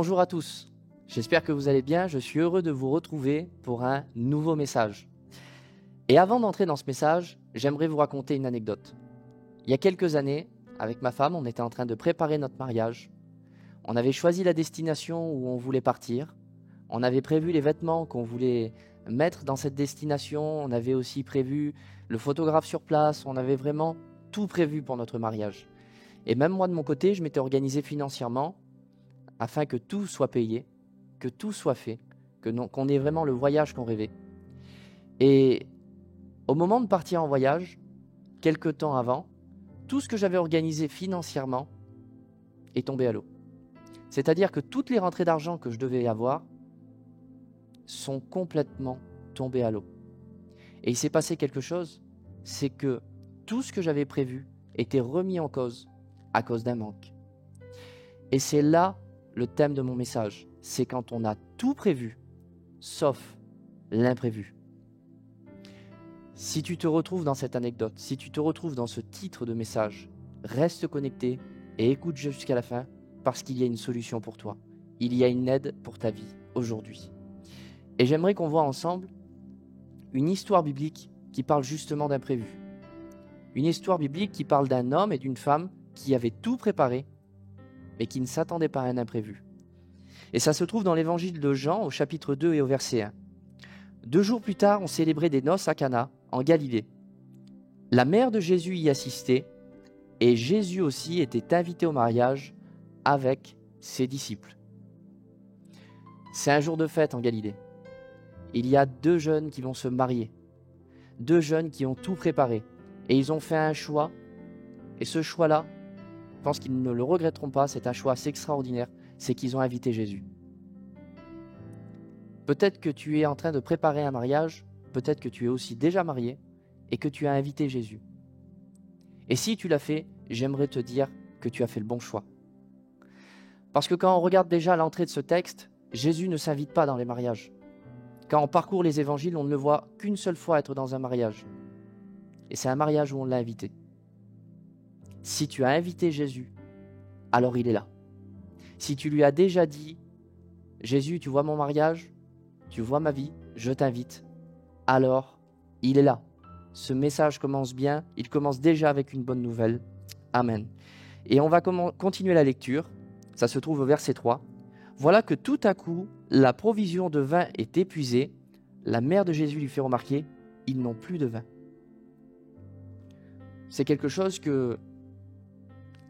Bonjour à tous, j'espère que vous allez bien, je suis heureux de vous retrouver pour un nouveau message. Et avant d'entrer dans ce message, j'aimerais vous raconter une anecdote. Il y a quelques années, avec ma femme, on était en train de préparer notre mariage. On avait choisi la destination où on voulait partir. On avait prévu les vêtements qu'on voulait mettre dans cette destination. On avait aussi prévu le photographe sur place. On avait vraiment tout prévu pour notre mariage. Et même moi de mon côté, je m'étais organisé financièrement afin que tout soit payé, que tout soit fait, qu'on ait vraiment le voyage qu'on rêvait. Et au moment de partir en voyage, quelques temps avant, tout ce que j'avais organisé financièrement est tombé à l'eau. C'est-à-dire que toutes les rentrées d'argent que je devais avoir sont complètement tombées à l'eau. Et il s'est passé quelque chose, c'est que tout ce que j'avais prévu était remis en cause à cause d'un manque. Et c'est là le thème de mon message, c'est quand on a tout prévu, sauf l'imprévu. Si tu te retrouves dans cette anecdote, si tu te retrouves dans ce titre de message, reste connecté et écoute jusqu'à la fin parce qu'il y a une solution pour toi. Il y a une aide pour ta vie aujourd'hui. Et j'aimerais qu'on voit ensemble une histoire biblique qui parle justement d'imprévu. Une histoire biblique qui parle d'un homme et d'une femme qui avaient tout préparé, mais qui ne s'attendaient pas à un imprévu. Et ça se trouve dans l'évangile de Jean au chapitre 2 et au verset 1. 2 jours plus tard, on célébrait des noces à Cana, en Galilée. La mère de Jésus y assistait, et Jésus aussi était invité au mariage avec ses disciples. C'est un jour de fête en Galilée. Il y a 2 jeunes qui vont se marier. 2 jeunes qui ont tout préparé. Et ils ont fait un choix. Et ce choix-là, je pense qu'ils ne le regretteront pas, c'est un choix assez extraordinaire, c'est qu'ils ont invité Jésus. Peut-être que tu es en train de préparer un mariage, peut-être que tu es aussi déjà marié et que tu as invité Jésus. Et si tu l'as fait, j'aimerais te dire que tu as fait le bon choix. Parce que quand on regarde déjà l'entrée de ce texte, Jésus ne s'invite pas dans les mariages. Quand on parcourt les évangiles, on ne le voit qu'une seule fois être dans un mariage. Et c'est un mariage où on l'a invité. Si tu as invité Jésus, alors il est là. Si tu lui as déjà dit, Jésus, tu vois mon mariage, tu vois ma vie, je t'invite, alors il est là. Ce message commence bien, il commence déjà avec une bonne nouvelle. Amen. Et on va continuer la lecture, ça se trouve au verset 3. Voilà que tout à coup, la provision de vin est épuisée. La mère de Jésus lui fait remarquer, ils n'ont plus de vin. C'est quelque chose qui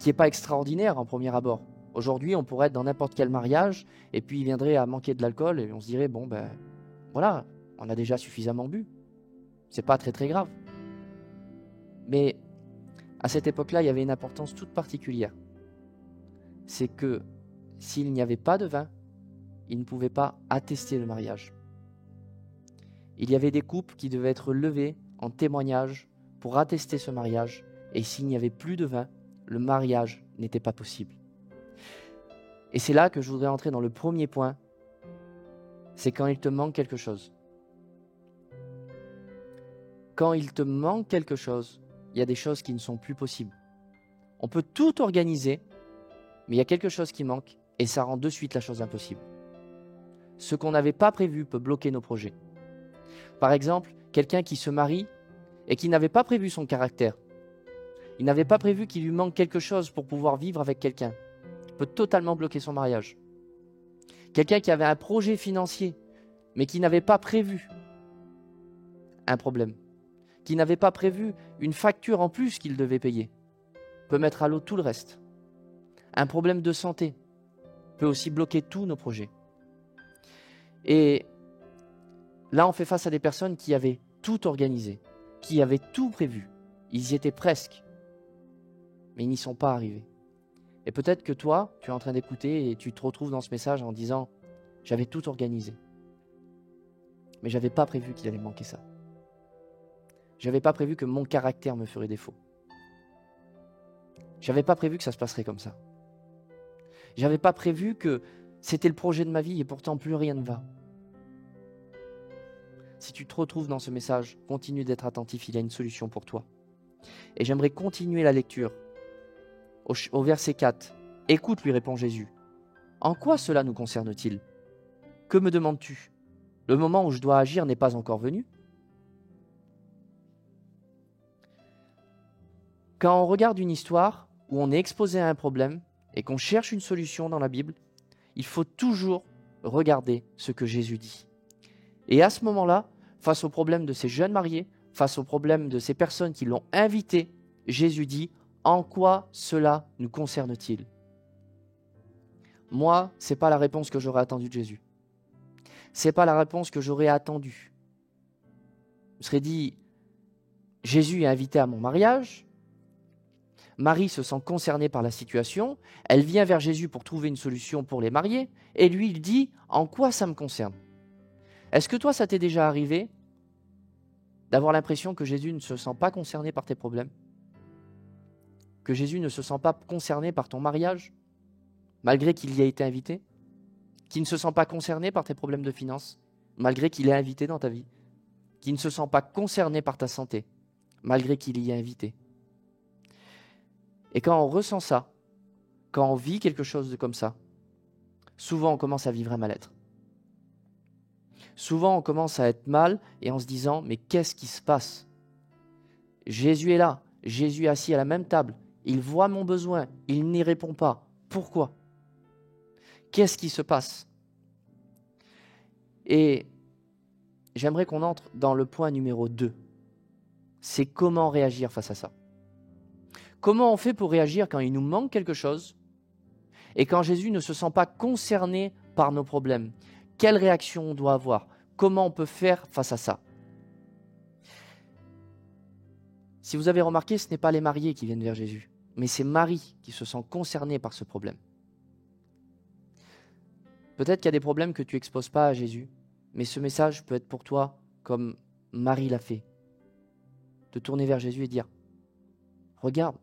n'est pas extraordinaire en premier abord. Aujourd'hui, on pourrait être dans n'importe quel mariage et puis il viendrait à manquer de l'alcool et on se dirait, bon ben voilà, on a déjà suffisamment bu. C'est pas très très grave. Mais à cette époque-là, il y avait une importance toute particulière. C'est que s'il n'y avait pas de vin, ils ne pouvaient pas attester le mariage. Il y avait des couples qui devaient être levés en témoignage pour attester ce mariage. Et s'il n'y avait plus de vin, le mariage n'était pas possible. Et c'est là que je voudrais entrer dans le premier point, c'est quand il te manque quelque chose. Quand il te manque quelque chose, il y a des choses qui ne sont plus possibles. On peut tout organiser, mais il y a quelque chose qui manque et ça rend de suite la chose impossible. Ce qu'on n'avait pas prévu peut bloquer nos projets. Par exemple, quelqu'un qui se marie et qui n'avait pas prévu son caractère. Il n'avait pas prévu qu'il lui manque quelque chose pour pouvoir vivre avec quelqu'un. Peut totalement bloquer son mariage. Quelqu'un qui avait un projet financier, mais qui n'avait pas prévu un problème, qui n'avait pas prévu une facture en plus qu'il devait payer, peut mettre à l'eau tout le reste. Un problème de santé peut aussi bloquer tous nos projets. Et là, on fait face à des personnes qui avaient tout organisé, qui avaient tout prévu. Ils y étaient presque, mais ils n'y sont pas arrivés. Et peut-être que toi, tu es en train d'écouter et tu te retrouves dans ce message en disant « J'avais tout organisé, mais je n'avais pas prévu qu'il allait manquer ça. Je n'avais pas prévu que mon caractère me ferait défaut. Je n'avais pas prévu que ça se passerait comme ça. Je n'avais pas prévu que c'était le projet de ma vie et pourtant plus rien ne va. » Si tu te retrouves dans ce message, continue d'être attentif, il y a une solution pour toi. Et j'aimerais continuer la lecture. Au verset 4, « Écoute, lui répond Jésus. En quoi cela nous concerne-t-il? Que me demandes-tu? Le moment où je dois agir n'est pas encore venu? Quand on regarde une histoire où on est exposé à un problème et qu'on cherche une solution dans la Bible, il faut toujours regarder ce que Jésus dit. Et à ce moment-là, face au problème de ces jeunes mariés, face au problème de ces personnes qui l'ont invité, Jésus dit, en quoi cela nous concerne-t-il? Moi, ce n'est pas la réponse que j'aurais attendue de Jésus. Ce n'est pas la réponse que j'aurais attendue. Je serais dit, Jésus est invité à mon mariage, Marie se sent concernée par la situation, elle vient vers Jésus pour trouver une solution pour les mariés, et lui, il dit, en quoi ça me concerne? Est-ce que toi, ça t'est déjà arrivé d'avoir l'impression que Jésus ne se sent pas concerné par tes problèmes? Que Jésus ne se sent pas concerné par ton mariage, malgré qu'il y ait été invité? Qu'il ne se sent pas concerné par tes problèmes de finances, malgré qu'il est invité dans ta vie? Qu'il ne se sent pas concerné par ta santé, malgré qu'il y est invité? Et quand on ressent ça, quand on vit quelque chose de comme ça, souvent on commence à vivre un mal-être. Souvent on commence à être mal et en se disant, mais qu'est-ce qui se passe? Jésus est là, Jésus est assis à la même table, il voit mon besoin, il n'y répond pas. Pourquoi? Qu'est-ce qui se passe? Et j'aimerais qu'on entre dans le point numéro 2. C'est comment réagir face à ça. Comment on fait pour réagir quand il nous manque quelque chose et quand Jésus ne se sent pas concerné par nos problèmes? Quelle réaction on doit avoir? Comment on peut faire face à ça? Si vous avez remarqué, ce n'est pas les mariés qui viennent vers Jésus, mais c'est Marie qui se sent concernée par ce problème. Peut-être qu'il y a des problèmes que tu n'exposes pas à Jésus, mais ce message peut être pour toi comme Marie l'a fait. De tourner vers Jésus et dire, regarde,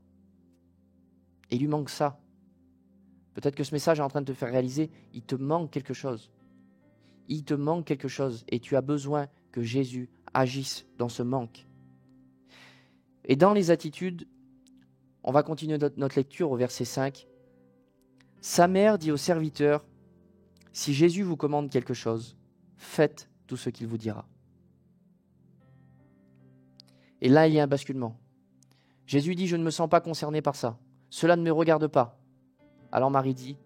il lui manque ça. Peut-être que ce message est en train de te faire réaliser, il te manque quelque chose. Il te manque quelque chose et tu as besoin que Jésus agisse dans ce manque. Et dans les attitudes, on va continuer notre lecture au verset 5. Sa mère dit au serviteur, si Jésus vous commande quelque chose, faites tout ce qu'il vous dira. Et là, il y a un basculement. Jésus dit, je ne me sens pas concerné par ça. Cela ne me regarde pas. Alors Marie dit,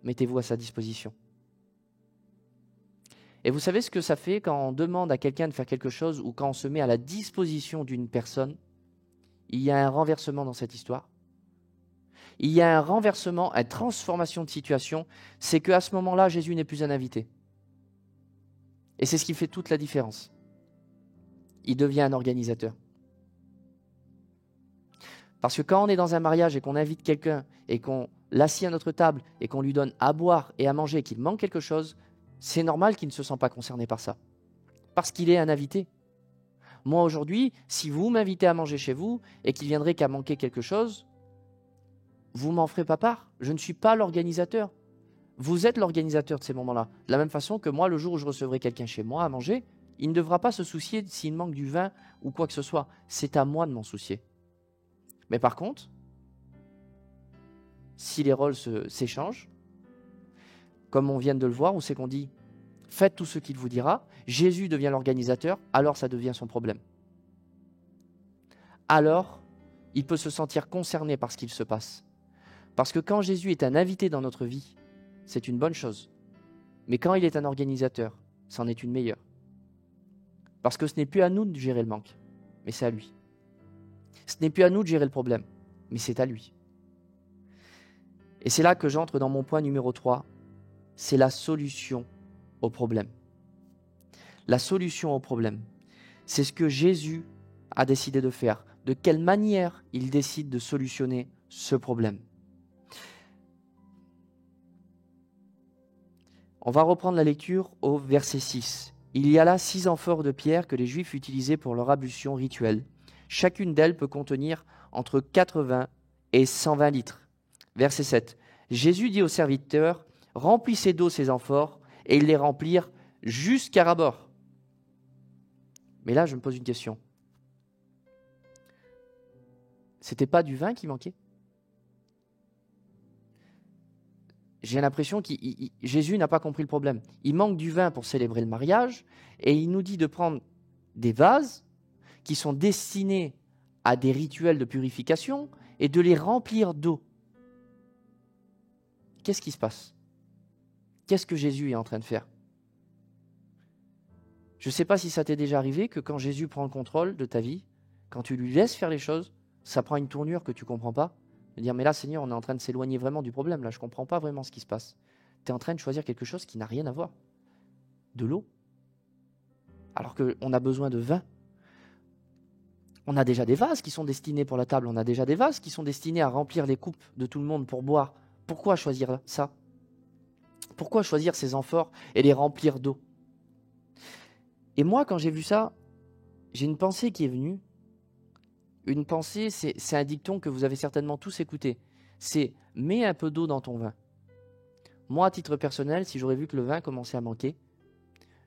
mettez-vous à sa disposition. Et vous savez ce que ça fait quand on demande à quelqu'un de faire quelque chose ou quand on se met à la disposition d'une personne? Il y a un renversement dans cette histoire. Il y a un renversement, une transformation de situation. C'est qu'à ce moment-là, Jésus n'est plus un invité. Et c'est ce qui fait toute la différence. Il devient un organisateur. Parce que quand on est dans un mariage et qu'on invite quelqu'un et qu'on l'assied à notre table et qu'on lui donne à boire et à manger et qu'il manque quelque chose, c'est normal qu'il ne se sent pas concerné par ça. Parce qu'il est un invité. Moi aujourd'hui, si vous m'invitez à manger chez vous et qu'il viendrait qu'à manquer quelque chose, vous m'en ferez pas part. Je ne suis pas l'organisateur. Vous êtes l'organisateur de ces moments-là. De la même façon que moi, le jour où je recevrai quelqu'un chez moi à manger, il ne devra pas se soucier s'il manque du vin ou quoi que ce soit. C'est à moi de m'en soucier. Mais par contre, si les rôles s'échangent, comme on vient de le voir, où c'est qu'on dit « faites tout ce qu'il vous dira », Jésus devient l'organisateur, alors ça devient son problème. Alors, il peut se sentir concerné par ce qu'il se passe. Parce que quand Jésus est un invité dans notre vie, c'est une bonne chose. Mais quand il est un organisateur, c'en est une meilleure. Parce que ce n'est plus à nous de gérer le manque, mais c'est à lui. Ce n'est plus à nous de gérer le problème, mais c'est à lui. Et c'est là que j'entre dans mon point numéro 3, c'est la solution au problème. La solution au problème, c'est ce que Jésus a décidé de faire. De quelle manière il décide de solutionner ce problème. On va reprendre la lecture au verset 6. Il y a là 6 amphores de pierre que les Juifs utilisaient pour leur ablution rituelle. Chacune d'elles peut contenir entre 80 et 120 litres. Verset 7. Jésus dit aux serviteurs, remplissez d'eau ces amphores, et ils les remplirent jusqu'à ras-bord. Mais là, je me pose une question. C'était pas du vin qui manquait? j'ai l'impression que Jésus n'a pas compris le problème. Il manque du vin pour célébrer le mariage et il nous dit de prendre des vases qui sont destinés à des rituels de purification et de les remplir d'eau. Qu'est-ce qui se passe? Qu'est-ce que Jésus est en train de faire? Je ne sais pas si ça t'est déjà arrivé que quand Jésus prend le contrôle de ta vie, quand tu lui laisses faire les choses, ça prend une tournure que tu ne comprends pas. De dire, mais là, Seigneur, on est en train de s'éloigner vraiment du problème. Là, je ne comprends pas vraiment ce qui se passe. Tu es en train de choisir quelque chose qui n'a rien à voir. De l'eau. Alors qu'on a besoin de vin. On a déjà des vases qui sont destinés pour la table. On a déjà des vases qui sont destinés à remplir les coupes de tout le monde pour boire. Pourquoi choisir ça? Pourquoi choisir ces amphores et les remplir d'eau? Et moi, quand j'ai vu ça, j'ai une pensée qui est venue. Une pensée, c'est un dicton que vous avez certainement tous écouté. C'est « mets un peu d'eau dans ton vin ». Moi, à titre personnel, si j'aurais vu que le vin commençait à manquer,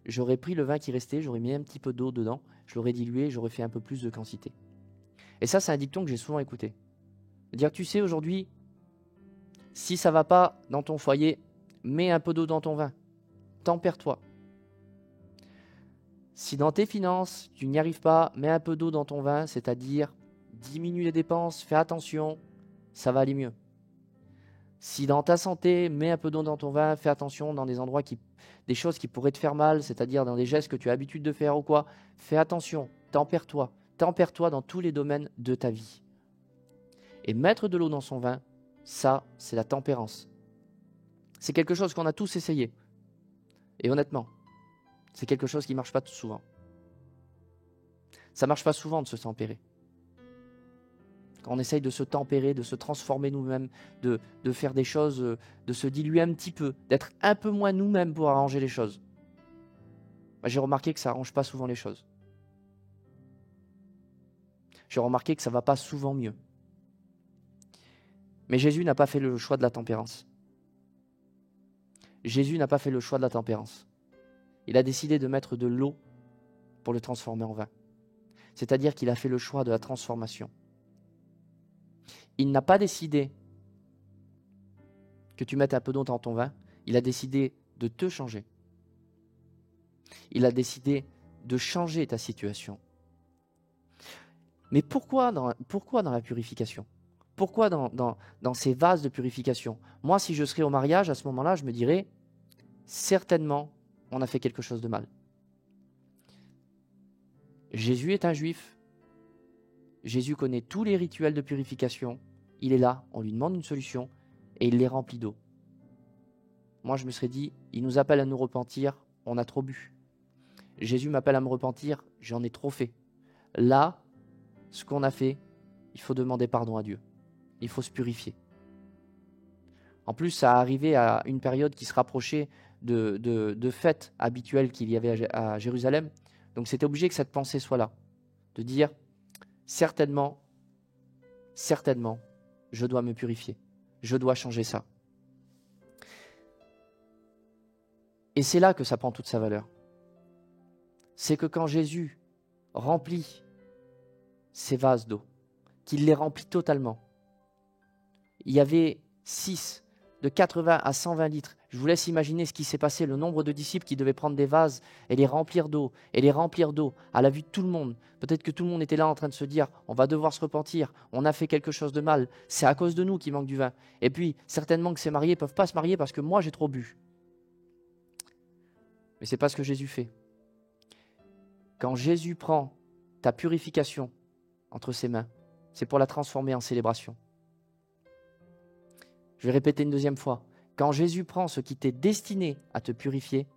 j'aurais pris le vin qui restait, j'aurais mis un petit peu d'eau dedans, je l'aurais dilué, j'aurais fait un peu plus de quantité. Et ça, c'est un dicton que j'ai souvent écouté. Dire, tu sais, aujourd'hui, si ça ne va pas dans ton foyer, mets un peu d'eau dans ton vin. Tempère-toi. Si dans tes finances, tu n'y arrives pas, mets un peu d'eau dans ton vin, c'est-à-dire diminue les dépenses, fais attention, ça va aller mieux. Si dans ta santé, mets un peu d'eau dans ton vin, fais attention dans des endroits des choses qui pourraient te faire mal, c'est-à-dire dans des gestes que tu as l'habitude de faire ou quoi, fais attention, tempère-toi dans tous les domaines de ta vie. Et mettre de l'eau dans son vin, ça, c'est la tempérance. C'est quelque chose qu'on a tous essayé. Et honnêtement, c'est quelque chose qui ne marche pas souvent. Ça ne marche pas souvent de se tempérer. Quand on essaye de se tempérer, de se transformer nous-mêmes, de faire des choses, de se diluer un petit peu, d'être un peu moins nous-mêmes pour arranger les choses. J'ai remarqué que ça n'arrange pas souvent les choses. J'ai remarqué que ça ne va pas souvent mieux. Mais Jésus n'a pas fait le choix de la tempérance. Jésus n'a pas fait le choix de la tempérance. Il a décidé de mettre de l'eau pour le transformer en vin. C'est-à-dire qu'il a fait le choix de la transformation. Il n'a pas décidé que tu mettes un peu d'eau dans ton vin. Il a décidé de te changer. Il a décidé de changer ta situation. Mais pourquoi dans la purification? Pourquoi dans ces vases de purification? Moi, si je serais au mariage, à ce moment-là, je me dirais, certainement, on a fait quelque chose de mal. Jésus est un juif. Jésus connaît tous les rituels de purification. Il est là, on lui demande une solution et il les remplit d'eau. Moi, je me serais dit, il nous appelle à nous repentir, on a trop bu. Jésus m'appelle à me repentir, j'en ai trop fait. Là, ce qu'on a fait, il faut demander pardon à Dieu. Il faut se purifier. En plus, ça arrivait à une période qui se rapprochait de fêtes habituelles qu'il y avait à Jérusalem. Donc, c'était obligé que cette pensée soit là. De dire, certainement, je dois me purifier. Je dois changer ça. Et c'est là que ça prend toute sa valeur. C'est que quand Jésus remplit ces vases d'eau, qu'il les remplit totalement, il y avait 6, de 80 à 120 litres. Je vous laisse imaginer ce qui s'est passé, le nombre de disciples qui devaient prendre des vases et les remplir d'eau, à la vue de tout le monde. Peut-être que tout le monde était là en train de se dire, on va devoir se repentir, on a fait quelque chose de mal, c'est à cause de nous qu'il manque du vin. Et puis, certainement que ces mariés ne peuvent pas se marier parce que moi j'ai trop bu. Mais ce n'est pas ce que Jésus fait. Quand Jésus prend ta purification entre ses mains, c'est pour la transformer en célébration. Je vais répéter une deuxième fois. Quand Jésus prend ce qui t'est destiné à te purifier,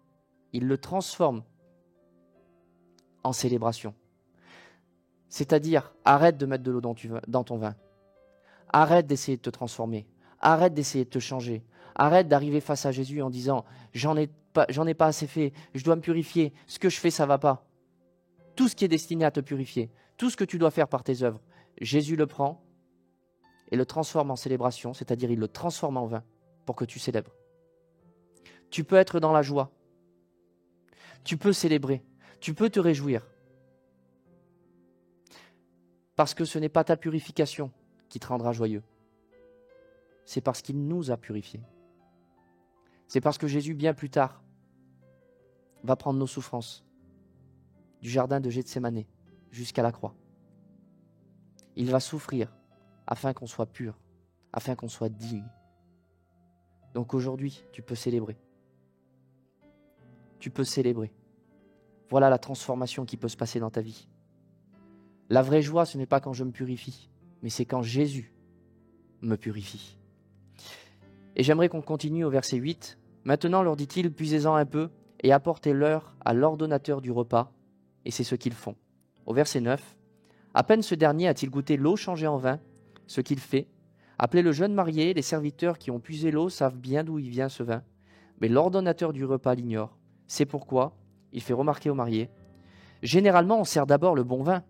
il le transforme en célébration. C'est-à-dire, arrête de mettre de l'eau dans ton vin. Arrête d'essayer de te transformer. Arrête d'essayer de te changer. Arrête d'arriver face à Jésus en disant « j'en ai pas assez fait, je dois me purifier, ce que je fais, ça ne va pas ». Tout ce qui est destiné à te purifier, tout ce que tu dois faire par tes œuvres, Jésus le prend et le transforme en célébration, c'est-à-dire il le transforme en vin pour que tu célèbres. Tu peux être dans la joie. Tu peux célébrer. Tu peux te réjouir. Parce que ce n'est pas ta purification qui te rendra joyeux. C'est parce qu'il nous a purifiés. C'est parce que Jésus, bien plus tard, va prendre nos souffrances du jardin de Gethsémane jusqu'à la croix. Il va souffrir afin qu'on soit pur, afin qu'on soit digne. Donc aujourd'hui, tu peux célébrer. Tu peux célébrer. Voilà la transformation qui peut se passer dans ta vie. La vraie joie, ce n'est pas quand je me purifie, mais c'est quand Jésus me purifie. Et j'aimerais qu'on continue au verset 8. Maintenant, leur dit-il, puisez-en un peu et apportez-leur à l'ordonnateur du repas. Et c'est ce qu'ils font. Au verset 9. À peine ce dernier a-t-il goûté l'eau changée en vin, ce qu'il fait. Appelez le jeune marié, les serviteurs qui ont puisé l'eau savent bien d'où il vient ce vin. Mais l'ordonnateur du repas l'ignore. C'est pourquoi il fait remarquer au marié. Généralement, on sert d'abord le bon vin.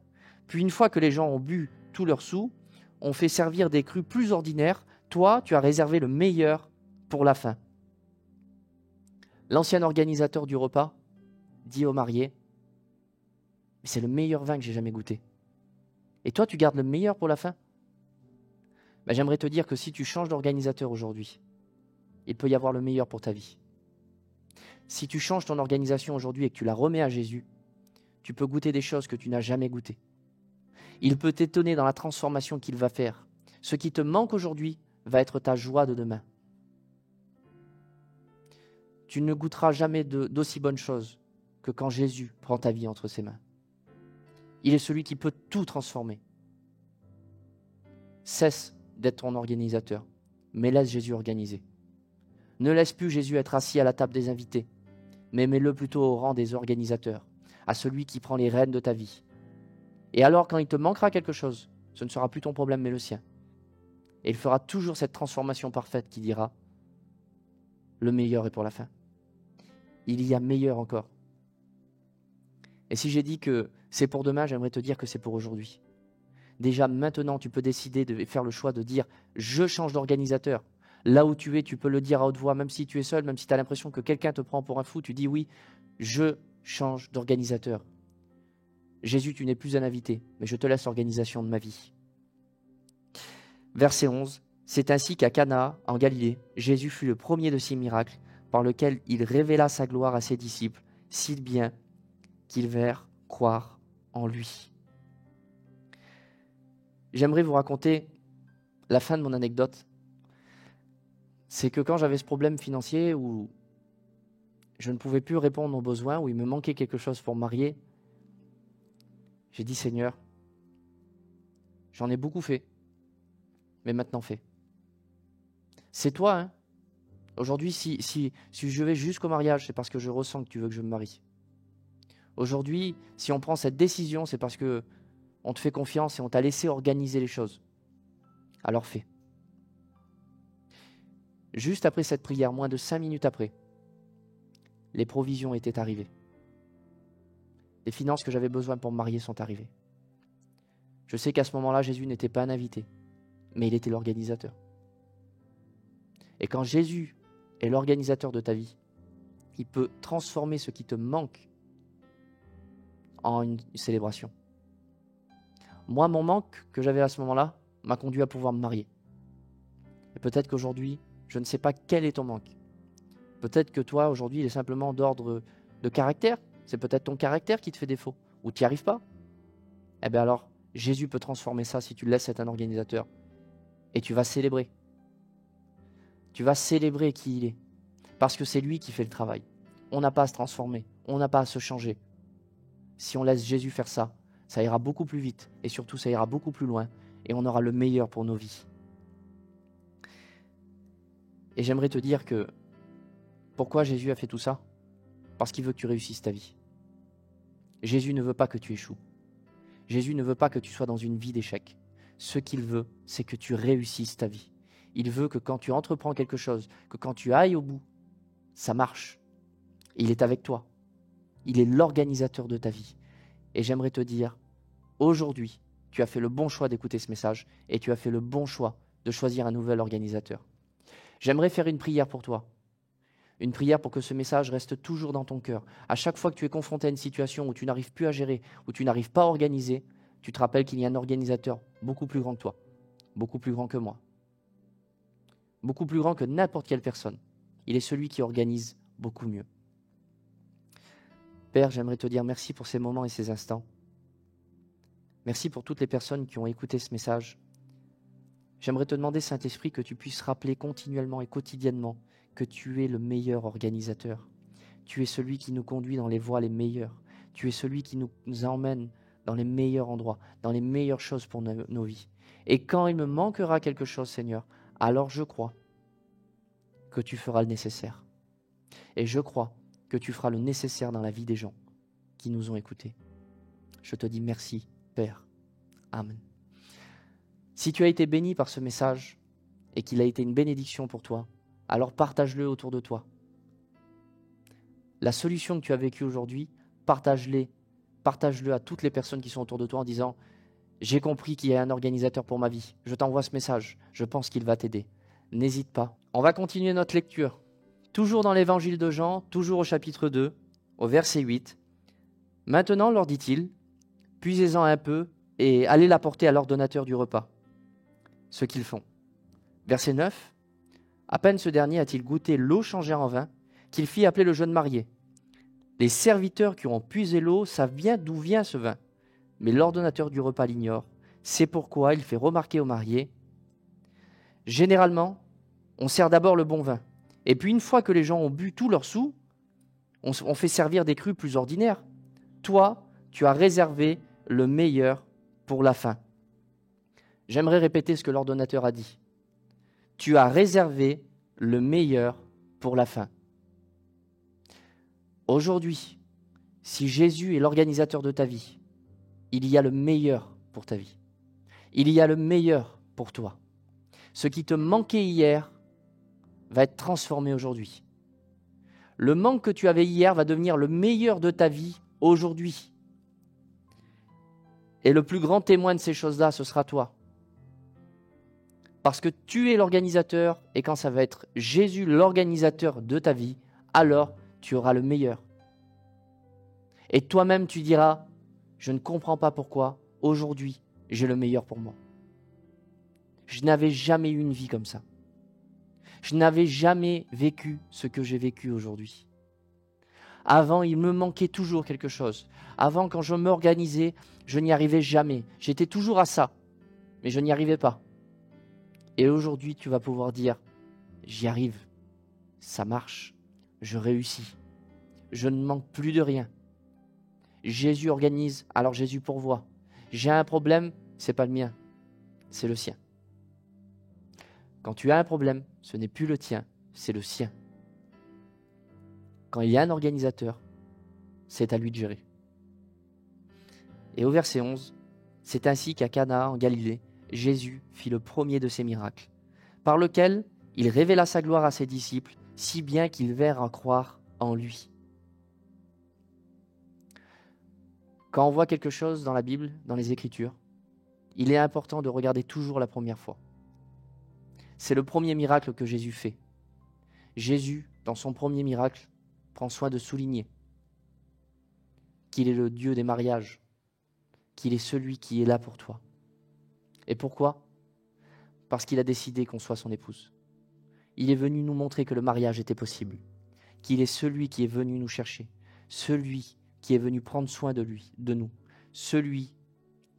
Puis une fois que les gens ont bu tous leurs sous, on fait servir des crus plus ordinaires. Toi, tu as réservé le meilleur pour la fin. L'ancien organisateur du repas dit au marié, mais c'est le meilleur vin que j'ai jamais goûté. Et toi, tu gardes le meilleur pour la fin? J'aimerais te dire que si tu changes d'organisateur aujourd'hui, il peut y avoir le meilleur pour ta vie. Si tu changes ton organisation aujourd'hui et que tu la remets à Jésus, tu peux goûter des choses que tu n'as jamais goûtées. Il peut t'étonner dans la transformation qu'il va faire. Ce qui te manque aujourd'hui va être ta joie de demain. Tu ne goûteras jamais d'aussi bonnes choses que quand Jésus prend ta vie entre ses mains. Il est celui qui peut tout transformer. Cesse d'être ton organisateur, mais laisse Jésus organiser. Ne laisse plus Jésus être assis à la table des invités, mais mets-le plutôt au rang des organisateurs, à celui qui prend les rênes de ta vie. Et alors, quand il te manquera quelque chose, ce ne sera plus ton problème, mais le sien. Et il fera toujours cette transformation parfaite qui dira « Le meilleur est pour la fin ». Il y a meilleur encore. Et si j'ai dit que c'est pour demain, j'aimerais te dire que c'est pour aujourd'hui. Déjà maintenant, tu peux décider de faire le choix de dire « Je change d'organisateur ». Là où tu es, tu peux le dire à haute voix, même si tu es seul, même si tu as l'impression que quelqu'un te prend pour un fou, tu dis « Oui, je change d'organisateur ». Jésus, tu n'es plus un invité, mais je te laisse l'organisation de ma vie. Verset 11. C'est ainsi qu'à Cana, en Galilée, Jésus fut le premier de ces miracles par lequel il révéla sa gloire à ses disciples, si bien qu'ils vinrent croire en lui. J'aimerais vous raconter la fin de mon anecdote. C'est que quand j'avais ce problème financier où je ne pouvais plus répondre aux besoins, où il me manquait quelque chose pour me marier, j'ai dit Seigneur, j'en ai beaucoup fait, mais maintenant fais. C'est toi, hein. Aujourd'hui, si je vais jusqu'au mariage, c'est parce que je ressens que tu veux que je me marie. Aujourd'hui, si on prend cette décision, c'est parce que on te fait confiance et on t'a laissé organiser les choses. Alors fais. Juste après cette prière, moins de 5 minutes après, les provisions étaient arrivées. Les finances que j'avais besoin pour me marier sont arrivées. Je sais qu'à ce moment-là, Jésus n'était pas un invité, mais il était l'organisateur. Et quand Jésus est l'organisateur de ta vie, il peut transformer ce qui te manque en une célébration. Moi, mon manque que j'avais à ce moment-là m'a conduit à pouvoir me marier. Et peut-être qu'aujourd'hui, je ne sais pas quel est ton manque. Peut-être que toi, aujourd'hui, il est simplement d'ordre de caractère. C'est peut-être ton caractère qui te fait défaut, ou tu n'y arrives pas. Eh bien alors, Jésus peut transformer ça si tu le laisses être un organisateur. Et tu vas célébrer. Tu vas célébrer qui il est. Parce que c'est lui qui fait le travail. On n'a pas à se transformer. On n'a pas à se changer. Si on laisse Jésus faire ça, ça ira beaucoup plus vite. Et surtout, ça ira beaucoup plus loin. Et on aura le meilleur pour nos vies. Et j'aimerais te dire que pourquoi Jésus a fait tout ça? Parce qu'il veut que tu réussisses ta vie. Jésus ne veut pas que tu échoues. Jésus ne veut pas que tu sois dans une vie d'échec. Ce qu'il veut, c'est que tu réussisses ta vie. Il veut que quand tu entreprends quelque chose, que quand tu ailles au bout, ça marche. Il est avec toi. Il est l'organisateur de ta vie. Et j'aimerais te dire, aujourd'hui, tu as fait le bon choix d'écouter ce message et tu as fait le bon choix de choisir un nouvel organisateur. J'aimerais faire une prière pour toi. Une prière pour que ce message reste toujours dans ton cœur. À chaque fois que tu es confronté à une situation où tu n'arrives plus à gérer, où tu n'arrives pas à organiser, tu te rappelles qu'il y a un organisateur beaucoup plus grand que toi, beaucoup plus grand que moi, beaucoup plus grand que n'importe quelle personne. il est celui qui organise beaucoup mieux. Père, j'aimerais te dire merci pour ces moments et ces instants. Merci pour toutes les personnes qui ont écouté ce message. J'aimerais te demander, Saint-Esprit, que tu puisses rappeler continuellement et quotidiennement que tu es le meilleur organisateur. Tu es celui qui nous conduit dans les voies les meilleures. Tu es celui qui nous emmène dans les meilleurs endroits, dans les meilleures choses pour nos vies. Et quand il me manquera quelque chose, Seigneur, alors je crois que tu feras le nécessaire. Et je crois que tu feras le nécessaire dans la vie des gens qui nous ont écoutés. Je te dis merci, Père. Amen. Si tu as été béni par ce message et qu'il a été une bénédiction pour toi, alors partage-le autour de toi. La solution que tu as vécue aujourd'hui, partage-le à toutes les personnes qui sont autour de toi en disant « J'ai compris qu'il y a un organisateur pour ma vie. Je t'envoie ce message. Je pense qu'il va t'aider. » N'hésite pas. On va continuer notre lecture. Toujours dans l'évangile de Jean, toujours au chapitre 2, au verset 8. « Maintenant, leur dit-il, puisez-en un peu et allez l'apporter à l'ordonnateur du repas. » Ce qu'ils font. Verset 9. « À peine ce dernier a-t-il goûté l'eau changée en vin, qu'il fit appeler le jeune marié. Les serviteurs qui ont puisé l'eau savent bien d'où vient ce vin, mais l'ordonnateur du repas l'ignore. C'est pourquoi il fait remarquer au marié. Généralement, on sert d'abord le bon vin, et puis une fois que les gens ont bu tous leurs sous, on fait servir des crus plus ordinaires. Toi, tu as réservé le meilleur pour la fin. » J'aimerais répéter ce que l'ordonnateur a dit. Tu as réservé le meilleur pour la fin. Aujourd'hui, si Jésus est l'organisateur de ta vie, il y a le meilleur pour ta vie. Il y a le meilleur pour toi. Ce qui te manquait hier va être transformé aujourd'hui. Le manque que tu avais hier va devenir le meilleur de ta vie aujourd'hui. Et le plus grand témoin de ces choses-là, ce sera toi. Parce que tu es l'organisateur, et quand ça va être Jésus l'organisateur de ta vie, alors tu auras le meilleur. Et toi-même tu diras, je ne comprends pas pourquoi, aujourd'hui, j'ai le meilleur pour moi. Je n'avais jamais eu une vie comme ça. Je n'avais jamais vécu ce que j'ai vécu aujourd'hui. Avant, il me manquait toujours quelque chose. Avant, quand je m'organisais, je n'y arrivais jamais. J'étais toujours à ça, mais je n'y arrivais pas. Et aujourd'hui, tu vas pouvoir dire, j'y arrive, ça marche, je réussis, je ne manque plus de rien. Jésus organise, alors Jésus pourvoit. J'ai un problème, c'est pas le mien, c'est le sien. Quand tu as un problème, ce n'est plus le tien, c'est le sien. Quand il y a un organisateur, c'est à lui de gérer. Et au verset 11, c'est ainsi qu'à Cana, en Galilée, Jésus fit le premier de ses miracles, par lequel il révéla sa gloire à ses disciples, si bien qu'ils vinrent à croire en lui. Quand on voit quelque chose dans la Bible, dans les Écritures, il est important de regarder toujours la première fois. C'est le premier miracle que Jésus fait. Jésus, dans son premier miracle, prend soin de souligner qu'il est le Dieu des mariages, qu'il est celui qui est là pour toi. Et pourquoi ? Parce qu'il a décidé qu'on soit son épouse. Il est venu nous montrer que le mariage était possible, qu'il est celui qui est venu nous chercher, celui qui est venu prendre soin de lui, de nous, celui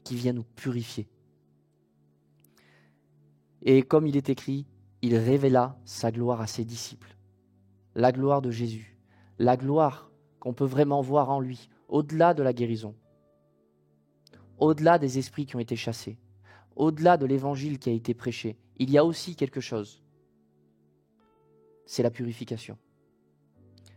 qui vient nous purifier. Et comme il est écrit, il révéla sa gloire à ses disciples. La gloire de Jésus, la gloire qu'on peut vraiment voir en lui, au-delà de la guérison, au-delà des esprits qui ont été chassés, au-delà de l'évangile qui a été prêché, il y a aussi quelque chose. C'est la purification.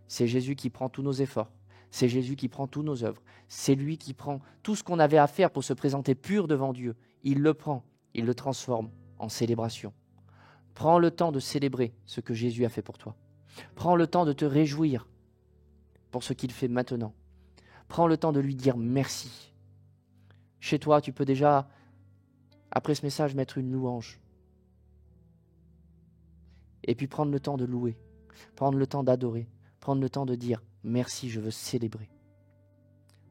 C'est Jésus qui prend tous nos efforts. C'est Jésus qui prend tous nos œuvres. C'est lui qui prend tout ce qu'on avait à faire pour se présenter pur devant Dieu. Il le prend, il le transforme en célébration. Prends le temps de célébrer ce que Jésus a fait pour toi. Prends le temps de te réjouir pour ce qu'il fait maintenant. Prends le temps de lui dire merci. Chez toi, tu peux déjà, après ce message, mettre une louange. Et puis prendre le temps de louer, prendre le temps d'adorer, prendre le temps de dire « Merci, je veux célébrer ».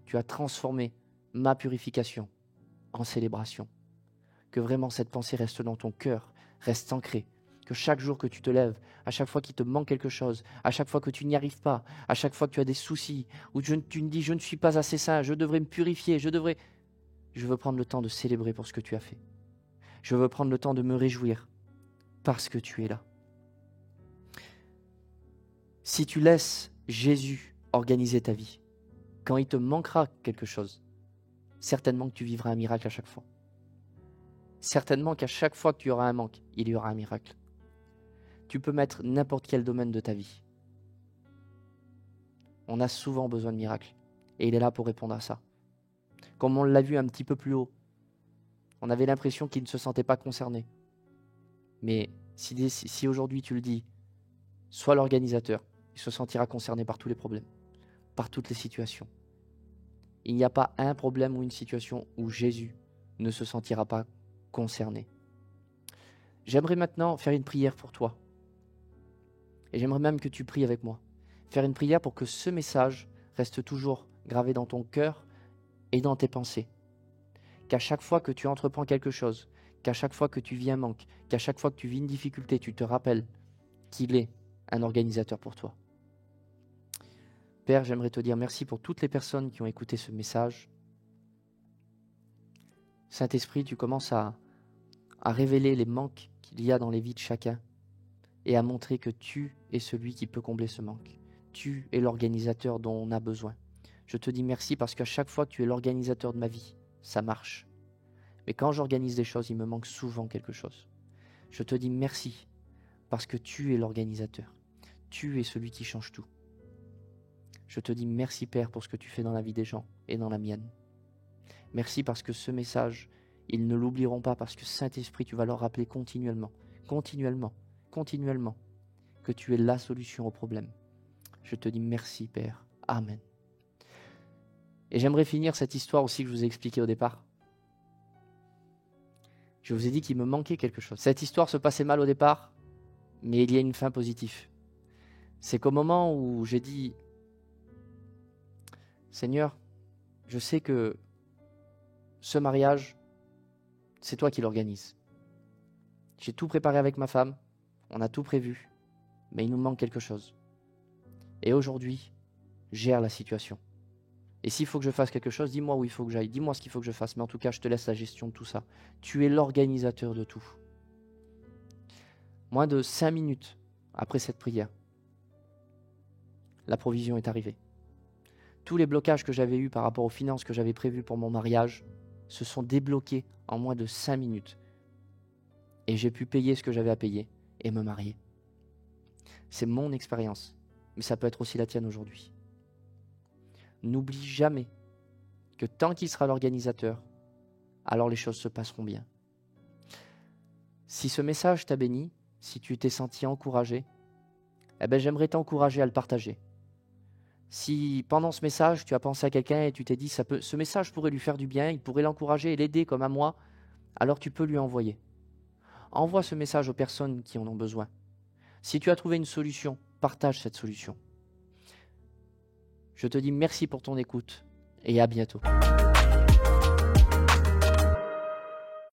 Tu as transformé ma purification en célébration. Que vraiment cette pensée reste dans ton cœur, reste ancrée, que chaque jour que tu te lèves, à chaque fois qu'il te manque quelque chose, à chaque fois que tu n'y arrives pas, à chaque fois que tu as des soucis, ou tu me dis je ne suis pas assez saint, je devrais me purifier, je veux prendre le temps de célébrer pour ce que tu as fait. Je veux prendre le temps de me réjouir parce que tu es là. Si tu laisses Jésus organiser ta vie, quand il te manquera quelque chose, certainement que tu vivras un miracle à chaque fois. Certainement qu'à chaque fois que tu auras un manque, il y aura un miracle. Tu peux mettre n'importe quel domaine de ta vie. On a souvent besoin de miracles. Et il est là pour répondre à ça. Comme on l'a vu un petit peu plus haut, on avait l'impression qu'il ne se sentait pas concerné. Mais si aujourd'hui tu le dis, sois l'organisateur, il se sentira concerné par tous les problèmes, par toutes les situations. Il n'y a pas un problème ou une situation où Jésus ne se sentira pas concerné. J'aimerais maintenant faire une prière pour toi. Et j'aimerais même que tu pries avec moi. Faire une prière pour que ce message reste toujours gravé dans ton cœur et dans tes pensées. Qu'à chaque fois que tu entreprends quelque chose, qu'à chaque fois que tu vis un manque, qu'à chaque fois que tu vis une difficulté, tu te rappelles qu'il est un organisateur pour toi. Père, j'aimerais te dire merci pour toutes les personnes qui ont écouté ce message. Saint-Esprit, tu commences à révéler les manques qu'il y a dans les vies de chacun et à montrer que tu es celui qui peut combler ce manque. Tu es l'organisateur dont on a besoin. Je te dis merci parce qu'à chaque fois que tu es l'organisateur de ma vie, ça marche. Mais quand j'organise des choses, il me manque souvent quelque chose. Je te dis merci parce que tu es l'organisateur. Tu es celui qui change tout. Je te dis merci Père pour ce que tu fais dans la vie des gens et dans la mienne. Merci parce que ce message, ils ne l'oublieront pas parce que Saint-Esprit, tu vas leur rappeler continuellement, que tu es la solution au problème. Je te dis merci Père. Amen. Et j'aimerais finir cette histoire aussi que je vous ai expliquée au départ. Je vous ai dit qu'il me manquait quelque chose. Cette histoire se passait mal au départ, mais il y a une fin positive. C'est qu'au moment où j'ai dit « Seigneur, je sais que ce mariage, c'est toi qui l'organises. J'ai tout préparé avec ma femme, on a tout prévu, mais il nous manque quelque chose. Et aujourd'hui, gère la situation. Et s'il faut que je fasse quelque chose, dis-moi où il faut que j'aille, dis-moi ce qu'il faut que je fasse, mais en tout cas, je te laisse la gestion de tout ça. Tu es l'organisateur de tout. » Moins de 5 minutes après cette prière, la provision est arrivée. Tous les blocages que j'avais eus par rapport aux finances que j'avais prévues pour mon mariage se sont débloqués en moins de 5 minutes. Et j'ai pu payer ce que j'avais à payer et me marier. C'est mon expérience, mais ça peut être aussi la tienne aujourd'hui. N'oublie jamais que tant qu'il sera l'organisateur, alors les choses se passeront bien. Si ce message t'a béni, si tu t'es senti encouragé, j'aimerais t'encourager à le partager. Si pendant ce message, tu as pensé à quelqu'un et tu t'es dit ce message pourrait lui faire du bien, il pourrait l'encourager et l'aider comme à moi, alors tu peux lui envoyer. Envoie ce message aux personnes qui en ont besoin. Si tu as trouvé une solution, partage cette solution. Je te dis merci pour ton écoute et à bientôt.